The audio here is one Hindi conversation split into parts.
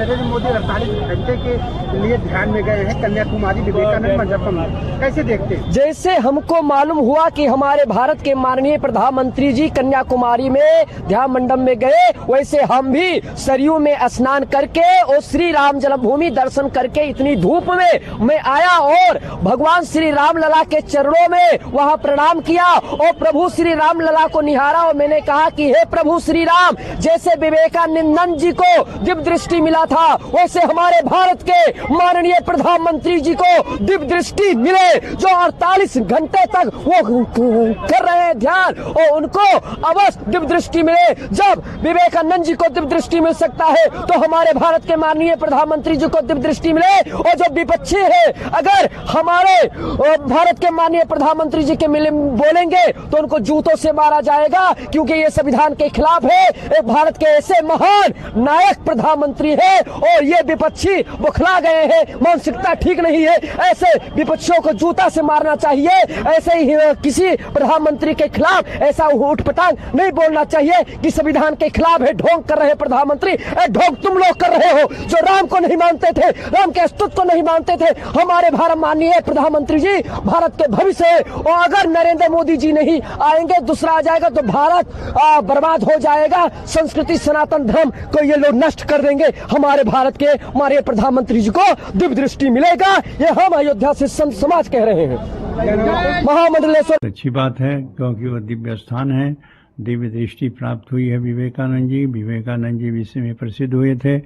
नरेंद्र मोदी 48 घंटे के लिए ध्यान में गए हैं कन्याकुमारी विवेकानंद मंडपम में, कैसे देखते हैं? जैसे हमको मालूम हुआ कि हमारे भारत के माननीय प्रधानमंत्री जी कन्याकुमारी में ध्यान मंडप में गए, वैसे हम भी सरयू में स्नान करके और श्री राम जन्मभूमि दर्शन करके इतनी धूप में मैं आया और भगवान श्री राम लला के चरणों में वहां प्रणाम किया और प्रभु श्री राम लला को निहारा और मैंने कहा कि हे प्रभु श्री राम, जैसे विवेकानंद जी को दिव्य दृष्टि मिला था वैसे हमारे भारत के माननीय प्रधानमंत्री जी को दिव्य दृष्टि मिले, जो 48 घंटे तक वो कर रहे हैं ध्यान, और उनको अवश्य दिव्य दृष्टि मिले। जब विवेकानंद जी को दिव्य दृष्टि मिल सकता है तो हमारे भारत के माननीय प्रधानमंत्री जी को दिव्य दृष्टि मिले। और जो विपक्षी है, अगर हमारे भारत के माननीय प्रधानमंत्री जी के मिले बोलेंगे तो उनको जूतों से मारा जाएगा, क्योंकि ये संविधान के खिलाफ है। एक भारत के ऐसे महान नायक प्रधानमंत्री है और ये विपक्षी बुखला गए हैं, मानसिकता ठीक नहीं है। ऐसे विपक्षियों को जूता से मारना चाहिए। ऐसे ही किसी प्रधानमंत्री के खिलाफ ऐसा उठपटांग नहीं बोलना चाहिए कि संविधान के खिलाफ है, ढोंग कर रहे प्रधानमंत्री। ढोंग तुम लोग कर रहे हो जो राम को नहीं मानते थे, राम के अस्तित्व को नहीं मानते थे। हमारे भारत माननीय प्रधानमंत्री जी भारत के भविष्य है, और अगर नरेंद्र मोदी जी नहीं आएंगे, दूसरा आ जाएगा तो भारत बर्बाद हो जाएगा। संस्कृति सनातन धर्म को ये लोग नष्ट कर देंगे। हमारे भारत के हमारे प्रधानमंत्री जी को दिव्य दृष्टि मिलेगा, ये हम अयोध्या से संत समाज कह रहे हैं। महामंडलेश्वर अच्छी बात है, क्योंकि वो दिव्य स्थान है, दिव्य दृष्टि प्राप्त हुई है। विवेकानंद जी विश्व में प्रसिद्ध हुए थे,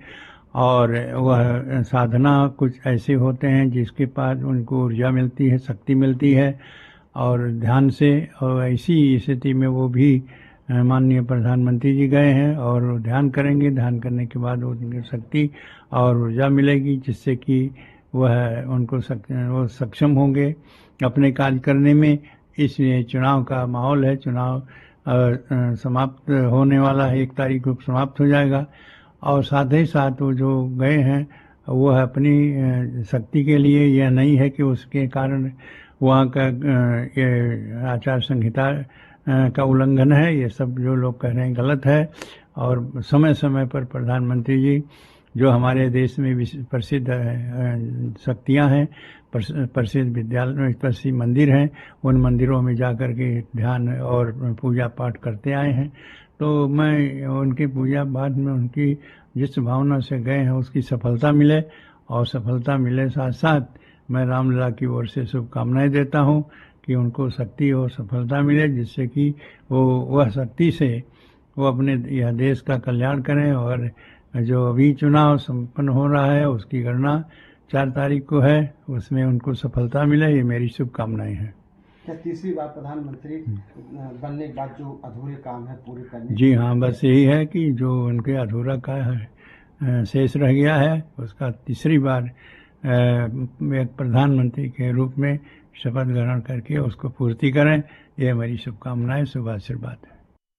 और वह साधना कुछ ऐसे होते हैं जिसके पास उनको ऊर्जा मिलती है, शक्ति मिलती है, और ध्यान से। और ऐसी स्थिति में वो भी माननीय प्रधानमंत्री जी गए हैं और ध्यान करेंगे। ध्यान करने के बाद उनकी शक्ति और ऊर्जा मिलेगी, जिससे कि वह उनको वो सक्षम होंगे अपने कार्य करने में। इसलिए चुनाव का माहौल है, चुनाव समाप्त होने वाला है, 1 तारीख को समाप्त हो जाएगा। और साथ ही साथ वो जो गए हैं वह अपनी शक्ति के लिए, यह नहीं है कि उसके कारण वहाँ का ये आचार संहिता का उल्लंघन है। ये सब जो लोग कह रहे हैं गलत है। और समय समय पर प्रधानमंत्री जी जो हमारे देश में प्रसिद्ध शक्तियाँ हैं, प्रसिद्ध विद्यालय, प्रसिद्ध मंदिर हैं, उन मंदिरों में जाकर के ध्यान और पूजा पाठ करते आए हैं। तो मैं उनके पूजा पाठ में उनकी जिस भावना से गए हैं उसकी सफलता मिले, और सफलता मिले साथ साथ मैं रामलला की ओर से शुभकामनाएं देता हूं कि उनको शक्ति और सफलता मिले, जिससे कि वो वह शक्ति से वो अपने यह देश का कल्याण करें। और जो अभी चुनाव संपन्न हो रहा है उसकी गणना 4 तारीख को है, उसमें उनको सफलता मिले, ये मेरी शुभकामनाएं हैं। क्या तीसरी बार प्रधानमंत्री बनने के बाद जो अधूरे काम है पूरे करने? जी हाँ, बस यही है कि जो उनके अधूरा का शेष रह गया है उसका तीसरी बार एक प्रधानमंत्री के रूप में शपथ ग्रहण करके उसको पूर्ति करें, ये मेरी शुभकामनाएं, शुभ आशीर्वाद है।